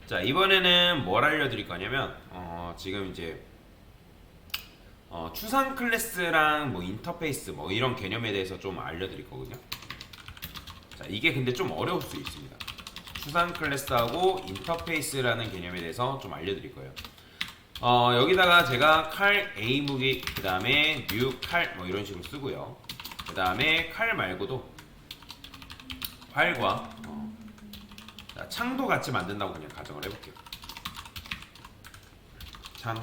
자, 이번에는 뭘 알려드릴 거냐면 지금 이제 추상 클래스랑 뭐 인터페이스 뭐 이런 개념에 대해서 좀 알려드릴 거거든요. 자, 이게 근데 좀 어려울 수 있습니다. 추상 클래스하고 인터페이스라는 개념에 대해서 좀 알려드릴 거예요. 여기다가 제가 칼 A 무기, 그 다음에 뉴 칼 뭐 이런 식으로 쓰고요. 그 다음에 칼 말고도 활과 자, 창도 같이 만든다고 그냥 가정을 해볼게요. 창.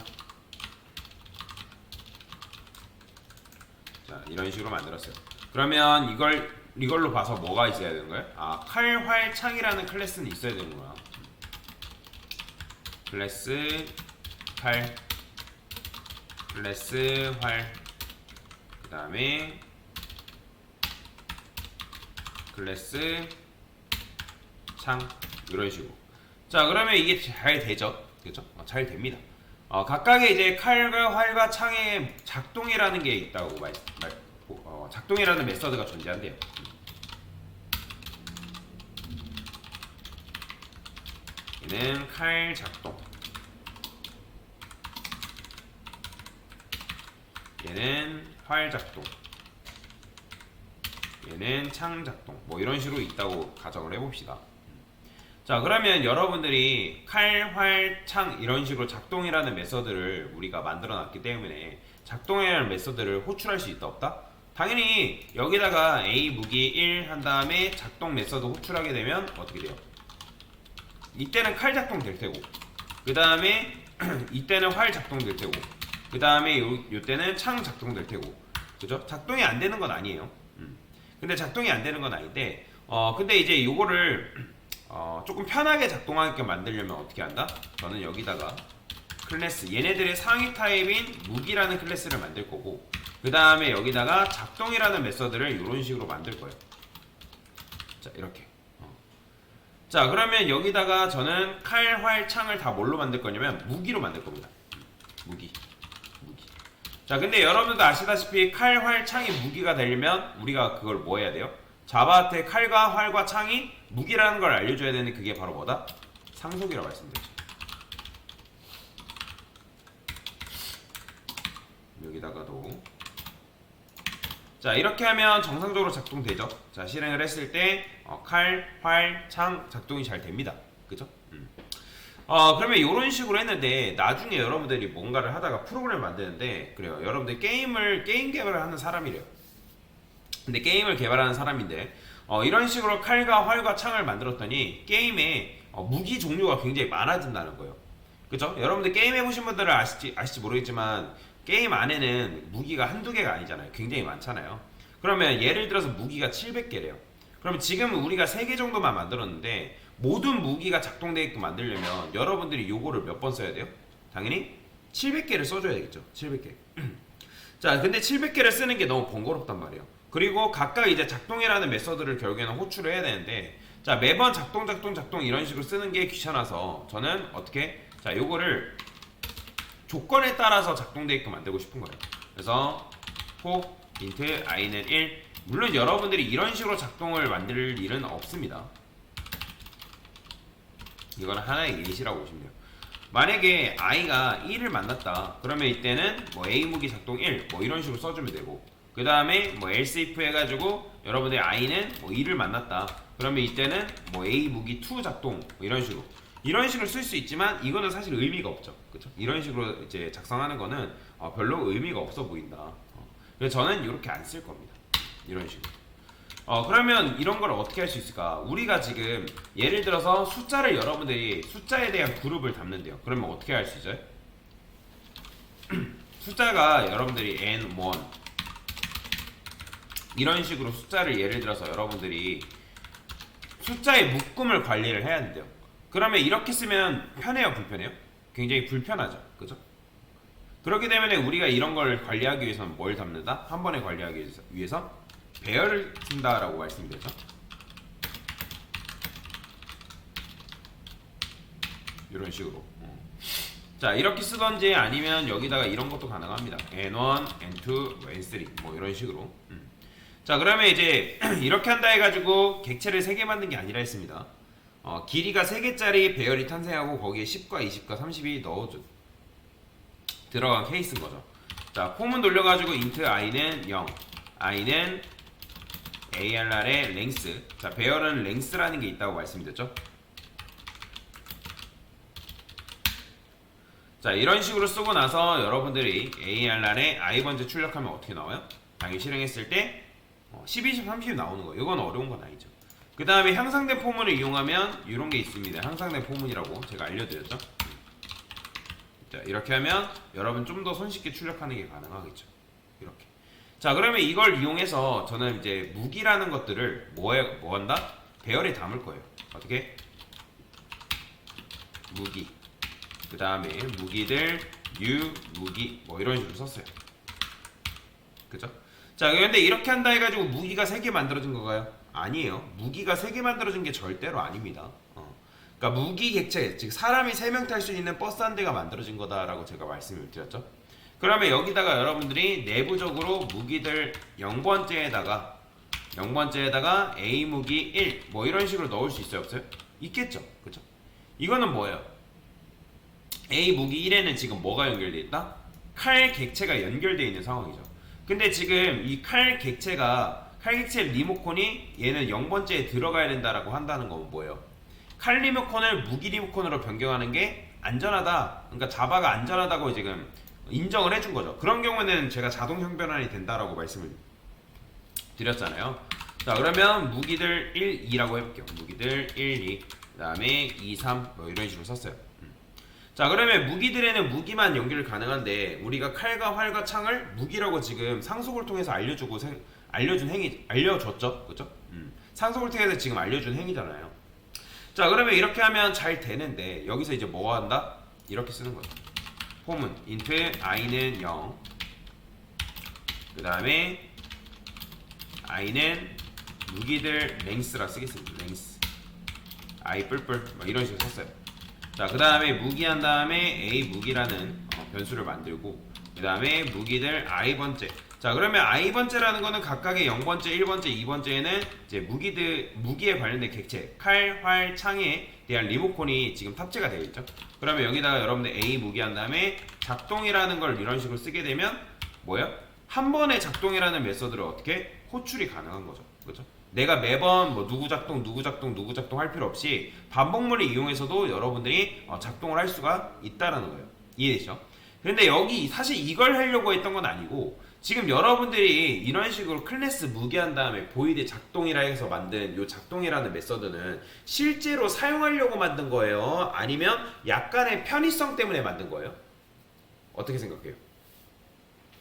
자, 이런 식으로 만들었어요. 그러면 이걸로 봐서 뭐가 있어야 되는 거예요? 아, 칼, 활, 창이라는 클래스는 있어야 되는구나. 클래스 칼, 클래스 활, 그 다음에 클래스 창, 이런 식으로. 자, 그러면 이게 잘 되죠? 그죠? 잘 됩니다. 각각의 이제 칼과 활과 창의 작동이라는 게 있다고 작동이라는 메서드가 존재한대요. 얘는 칼 작동, 얘는 활 작동, 얘는 창 작동, 뭐 이런 식으로 있다고 가정을 해봅시다. 자, 그러면 여러분들이 칼, 활, 창 이런 식으로 작동이라는 메서드를 우리가 만들어 놨기 때문에 작동이라는 메서드를 호출할 수 있다 없다? 당연히 여기다가 A 무기 1 한 다음에 작동 메서드 호출하게 되면 어떻게 돼요? 이때는 칼 작동 될 테고, 그 다음에 이때는 활 작동 될 테고, 그 다음에 요때는 창 작동 될 테고, 그죠? 작동이 안 되는 건 아니에요. 근데 작동이 안 되는 건 아닌데, 근데 이제 요거를 조금 편하게 작동하게끔 만들려면 어떻게 한다? 저는 여기다가 클래스, 얘네들의 상위 타입인 무기라는 클래스를 만들 거고, 그 다음에 여기다가 작동이라는 메서드를 이런 식으로 만들 거예요. 자, 이렇게. 자, 그러면 여기다가 저는 칼, 활, 창을 다 뭘로 만들 거냐면 무기로 만들 겁니다. 무기. 자, 근데 여러분도 아시다시피 칼, 활, 창이 무기가 되려면 우리가 그걸 뭐 해야 돼요? 자바한테 칼과 활과 창이 무기라는 걸 알려줘야 되는데 그게 바로 뭐다? 상속이라고 말씀드렸죠. 여기다가도 자, 이렇게 하면 정상적으로 작동되죠. 자, 실행을 했을 때 칼, 활, 창 작동이 잘 됩니다. 그죠? 그러면 이런 식으로 했는데 나중에 여러분들이 뭔가를 하다가 프로그램을 만드는데 그래요. 여러분들 게임 개발을 하는 사람이래요. 근데 게임을 개발하는 사람인데 이런 식으로 칼과 활과 창을 만들었더니 게임에 무기 종류가 굉장히 많아진다는 거예요. 그죠? 여러분들 게임 해보신 분들은 아실지 모르겠지만 게임 안에는 무기가 한두 개가 아니잖아요. 굉장히 많잖아요. 그러면 예를 들어서 무기가 700개래요. 그러면 지금 우리가 3개 정도만 만들었는데 모든 무기가 작동되게끔 만들려면 여러분들이 요거를 몇 번 써야 돼요? 당연히 700개를 써줘야 되겠죠. 700개. 자, 근데 700개를 쓰는 게 너무 번거롭단 말이에요. 그리고 각각 이제 작동이라는 메서드를 결국에는 호출을 해야 되는데, 자, 매번 작동 이런 식으로 쓰는 게 귀찮아서 저는 어떻게, 자, 요거를 조건에 따라서 작동되게끔 만들고 싶은 거예요. 그래서 for int i는 1. 물론 여러분들이 이런 식으로 작동을 만들 일은 없습니다. 이거는 하나의 예시라고 보시면 돼요. 만약에 i가 1을 만났다. 그러면 이때는 뭐 a 무기 작동 1 뭐 이런 식으로 써주면 되고, 그 다음에 뭐 else if 해가지고 여러분들 i는 뭐 2를 만났다. 그러면 이때는 뭐 a 무기 2 작동 뭐 이런 식으로 쓸 수 있지만 이거는 사실 의미가 없죠. 그렇죠? 이런 식으로 이제 작성하는 거는 별로 의미가 없어 보인다. 그래서 저는 이렇게 안 쓸 겁니다. 이런 식으로. 그러면 이런 걸 어떻게 할 수 있을까? 우리가 지금 예를 들어서 숫자를 여러분들이 숫자에 대한 그룹을 담는데요. 그러면 어떻게 할 수 있어요? 숫자가 여러분들이 n1 이런 식으로 숫자를 예를 들어서 여러분들이 숫자의 묶음을 관리를 해야 된대요. 그러면 이렇게 쓰면 편해요, 불편해요? 굉장히 불편하죠. 그죠? 그렇기 때문에 우리가 이런 걸 관리하기 위해서는 뭘 담는다? 한 번에 관리하기 위해서 배열을 쓴다라고 말씀드렸죠. 이런 식으로. 자, 이렇게 쓰던지 아니면 여기다가 이런 것도 가능합니다. n1, n2, n3 뭐 이런 식으로. 자, 그러면 이제 이렇게 한다 해가지고 객체를 3개 만든 게 아니라 했습니다. 길이가 3개짜리 배열이 탄생하고 거기에 10과 20과 30이 넣어줘 들어간 케이스인 거죠. 자, 폼은 돌려가지고 int i는 0, i는 ARR의 랭스. 자, 배열은 랭스라는 게 있다고 말씀드렸죠. 자, 이런 식으로 쓰고 나서 여러분들이 ARR의 i번째 출력하면 어떻게 나와요? 당연히 실행했을 때 10, 20, 30 나오는 거예요. 이건 어려운 건 아니죠. 그 다음에 향상된 포문을 이용하면 이런 게 있습니다. 향상된 포문이라고 제가 알려드렸죠. 자, 이렇게 하면 여러분 좀 더 손쉽게 출력하는 게 가능하겠죠. 이렇게. 자, 그러면 이걸 이용해서 저는 이제 무기라는 것들을 뭐 한다? 배열에 담을 거예요. 어떻게? 무기. 그 다음에 무기들, new, 무기 뭐 이런 식으로 썼어요. 그죠? 자, 그런데 이렇게 한다 해가지고 무기가 3개 만들어진 건가요? 아니에요. 무기가 3개 만들어진 게 절대로 아닙니다. 그러니까 무기 객체, 즉 사람이 3명 탈 수 있는 버스 한 대가 만들어진 거다라고 제가 말씀을 드렸죠. 그러면 여기다가 여러분들이 내부적으로 무기들 0번째에다가 A 무기 1 뭐 이런 식으로 넣을 수 있어요, 없어요? 있겠죠. 그죠? 이거는 뭐예요? A 무기 1에는 지금 뭐가 연결되어 있다? 칼 객체가 연결되어 있는 상황이죠. 근데 지금 이 칼 객체 리모컨이 얘는 0번째에 들어가야 된다라고 한다는 건 뭐예요? 칼 리모컨을 무기 리모컨으로 변경하는 게 안전하다. 그러니까 자바가 안전하다고 지금 인정을 해준 거죠. 그런 경우에는 제가 자동 형변환이 된다라고 말씀을 드렸잖아요. 자, 그러면 무기들 1, 2라고 해볼게요. 무기들 1, 2, 그 다음에 2, 3 뭐 이런 식으로 썼어요. 자, 그러면 무기들에는 무기만 연결 가능한데 우리가 칼과 활과 창을 무기라고 지금 상속을 통해서 알려줬죠, 그죠? 상속을 통해서 지금 알려준 행위잖아요. 자, 그러면 이렇게 하면 잘 되는데 여기서 이제 뭐 한다? 이렇게 쓰는 거죠. 폼은 int i는 0, 그 다음에 i는 무기들 랭스라 쓰겠습니다. 랭스 i 뿔뿔 뭐 이런 식으로 썼어요. 자, 그 다음에 무기 한 다음에 a 무기라는 변수를 만들고 그 다음에 무기들 i번째. 자, 그러면 i번째라는 거는 각각의 0번째, 1번째, 2번째에는 이제 무기에 관련된 객체, 칼, 활, 창에 대한 리모컨이 지금 탑재가 되어 있죠. 그러면 여기다가 여러분들 A 무기 한 다음에 작동이라는 걸 이런 식으로 쓰게 되면 뭐예요? 한 번에 작동이라는 메서드를 어떻게 호출이 가능한 거죠. 그렇죠? 내가 매번 뭐 누구 작동 할 필요 없이 반복문을 이용해서도 여러분들이 작동을 할 수가 있다라는 거예요. 이해되시죠? 그런데 여기 사실 이걸 하려고 했던 건 아니고 지금 여러분들이 이런 식으로 클래스 무기한 다음에 보이드 작동이라 해서 만든 이 작동이라는 메서드는 실제로 사용하려고 만든 거예요? 아니면 약간의 편의성 때문에 만든 거예요? 어떻게 생각해요?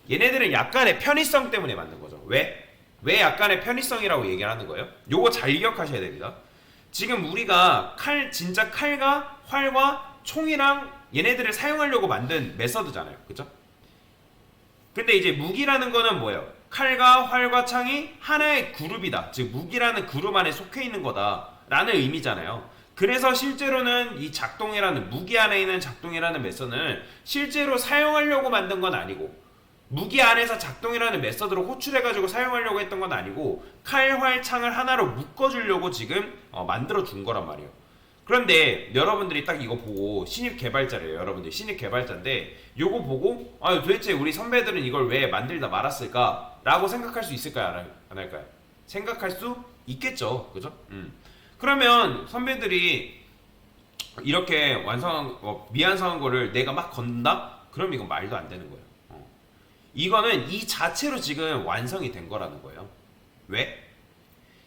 얘네들은 약간의 편의성 때문에 만든 거죠. 왜? 왜 약간의 편의성이라고 얘기를 하는 거예요? 요거 잘 기억하셔야 됩니다. 지금 우리가 진짜 칼과 활과 총이랑 얘네들을 사용하려고 만든 메서드잖아요. 그죠? 근데 이제 무기라는 거는 뭐예요? 칼과 활과 창이 하나의 그룹이다. 즉 무기라는 그룹 안에 속해 있는 거다 라는 의미잖아요. 그래서 실제로는 이 작동이라는 무기 안에 있는 작동이라는 메서드는 실제로 사용하려고 만든 건 아니고 무기 안에서 작동이라는 메서드로 호출해가지고 사용하려고 했던 건 아니고 칼, 활, 창을 하나로 묶어주려고 지금 만들어 준 거란 말이에요. 그런데 여러분들이 딱 이거 보고 신입 개발자래요. 여러분들 신입 개발자인데 요거 보고 도대체 우리 선배들은 이걸 왜 만들다 말았을까? 라고 생각할 수 있을까요? 안 할까요? 생각할 수 있겠죠. 그죠? 그러면 선배들이 이렇게 미완성한 거를 내가 막 건다? 그럼 이건 말도 안 되는 거예요. 이거는 이 자체로 지금 완성이 된 거라는 거예요. 왜?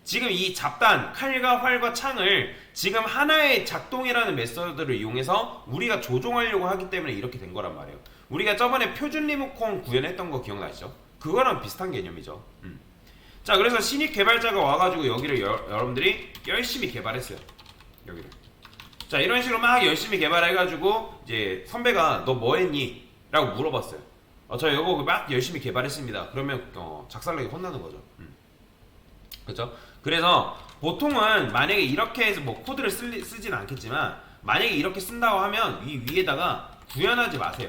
지금 이 잡단 칼과 활과 창을 지금 하나의 작동이라는 메서드를 이용해서 우리가 조종하려고 하기 때문에 이렇게 된 거란 말이에요. 우리가 저번에 표준 리모컨 구현했던 거 기억나시죠? 그거랑 비슷한 개념이죠. 자, 그래서 신입 개발자가 와가지고 여기를 여러분들이 열심히 개발했어요. 여기를. 자, 이런 식으로 막 열심히 개발해가지고 이제 선배가 너 뭐 했니? 라고 물어봤어요. 저 이거 막 열심히 개발했습니다. 그러면 작살나게 혼나는 거죠. 그렇죠? 그래서 보통은 만약에 이렇게 해서 뭐 코드를 쓰진 않겠지만 만약에 이렇게 쓴다고 하면 이 위에다가 구현하지 마세요.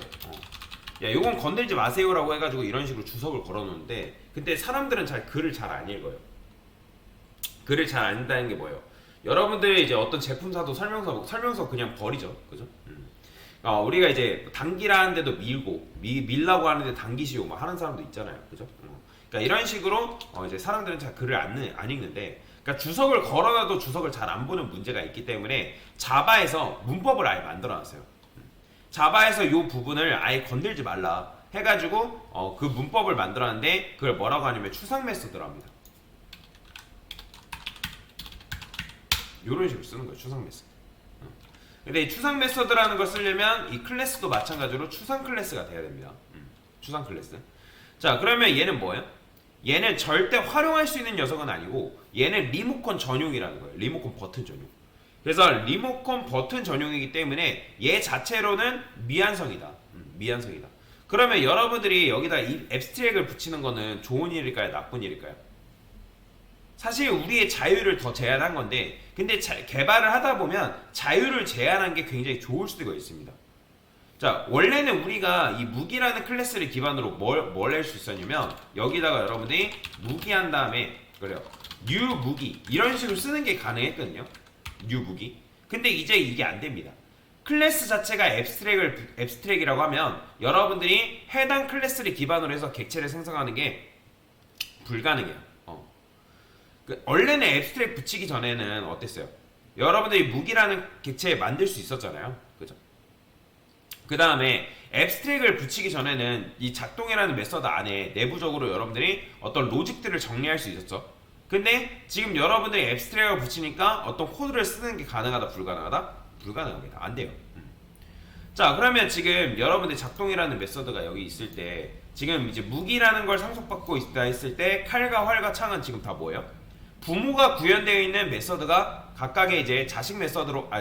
야, 요건 건들지 마세요라고 해가지고 이런 식으로 주석을 걸어놓는데 근데 사람들은 글을 잘 안 읽어요. 글을 잘 안 읽는다는 게 뭐예요? 여러분들이 이제 어떤 제품사도 설명서 보고 설명서 그냥 버리죠, 그죠? 우리가 이제 당기라는데도 밀라고 하는데 당기시오 막 하는 사람도 있잖아요, 그죠? 그러니까 이런 식으로 이제 사람들은 잘 글을 안 읽는데, 그러니까 주석을 걸어놔도 주석을 잘 안 보는 문제가 있기 때문에 자바에서 문법을 아예 만들어놨어요. 자바에서 이 부분을 아예 건들지 말라 해가지고 그 문법을 만들었는데 그걸 뭐라고 하냐면 추상 메소드라고 합니다. 이런 식으로 쓰는 거예요, 추상 메소드. 근데 이 추상 메소드라는 걸 쓰려면 이 클래스도 마찬가지로 추상 클래스가 돼야 됩니다. 추상 클래스. 자, 그러면 얘는 뭐예요? 얘는 절대 활용할 수 있는 녀석은 아니고 얘는 리모컨 전용이라는 거예요. 리모컨 버튼 전용. 그래서 리모컨 버튼 전용이기 때문에 얘 자체로는 미완성이다. 미완성이다. 그러면 여러분들이 여기다 이 앱스트랙을 붙이는 거는 좋은 일일까요? 나쁜 일일까요? 사실 우리의 자유를 더 제한한 건데, 근데 개발을 하다 보면 자유를 제한한 게 굉장히 좋을 수가 있습니다. 자, 원래는 우리가 이 무기라는 클래스를 기반으로 뭘 할 수 있었냐면 여기다가 여러분들이 무기한 다음에 그래요, 뉴 무기 이런 식으로 쓰는 게 가능했거든요. 뉴 무기. 근데 이제 이게 안 됩니다. 클래스 자체가 앱스트랙이라고 하면 여러분들이 해당 클래스를 기반으로 해서 객체를 생성하는 게 불가능해요. 원래는 앱스트랙 붙이기 전에는 어땠어요? 여러분들이 무기라는 객체 만들 수 있었잖아요, 그죠? 그 다음에 앱스트랙을 붙이기 전에는 이 작동이라는 메서드 안에 내부적으로 여러분들이 어떤 로직들을 정리할 수 있었죠. 근데 지금 여러분들이 앱스트랙을 붙이니까 어떤 코드를 쓰는 게 가능하다, 불가능하다? 불가능합니다. 안 돼요. 자, 그러면 지금 여러분들 작동이라는 메서드가 여기 있을 때 지금 이제 무기라는 걸 상속받고 있다 했을 때 칼과 활과 창은 지금 다 뭐예요? 부모가 구현되어 있는 메서드가 각각의 이제 자식 메서드로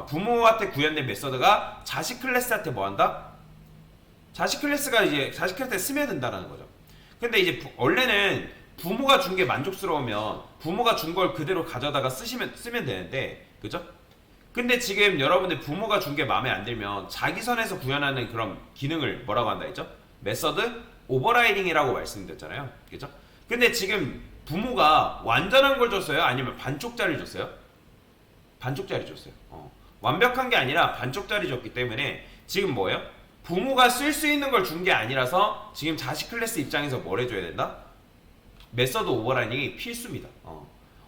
부모한테 구현된 메서드가 자식 클래스한테 뭐 한다? 자식 클래스가 이제 자식 클래스에 스며든다는 거죠. 근데 이제 원래는 부모가 준 게 만족스러우면 부모가 준 걸 그대로 가져다가 쓰면 되는데, 그죠? 근데 지금 여러분들 부모가 준 게 마음에 안 들면 자기 선에서 구현하는 그런 기능을 뭐라고 한다 했죠? 메서드 오버라이딩이라고 말씀드렸잖아요, 그죠? 근데 지금 부모가 완전한 걸 줬어요? 아니면 반쪽짜리 줬어요? 반쪽짜리 줬어요. 완벽한 게 아니라 반쪽짜리 줬기 때문에 지금 뭐예요? 부모가 쓸 수 있는 걸 준 게 아니라서 지금 자식 클래스 입장에서 뭘 해줘야 된다? 메서드 오버라이딩이 필수입니다.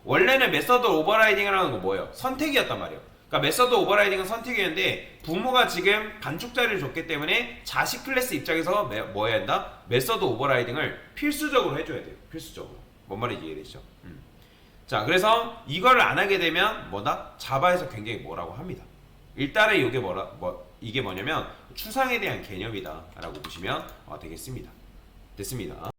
원래는 메서드 오버라이딩이라는 거 뭐예요? 선택이었단 말이에요. 그러니까 메서드 오버라이딩은 선택이었는데 부모가 지금 반쪽짜리를 줬기 때문에 자식 클래스 입장에서 뭐 해야 한다? 메서드 오버라이딩을 필수적으로 해줘야 돼요. 필수적으로. 뭔 말인지 이해되시죠? 자, 그래서 이걸 안 하게 되면 뭐다? 자바에서 굉장히 뭐라고 합니다. 일단은 이게 뭐냐면 추상에 대한 개념이다 라고 보시면 되겠습니다. 됐습니다.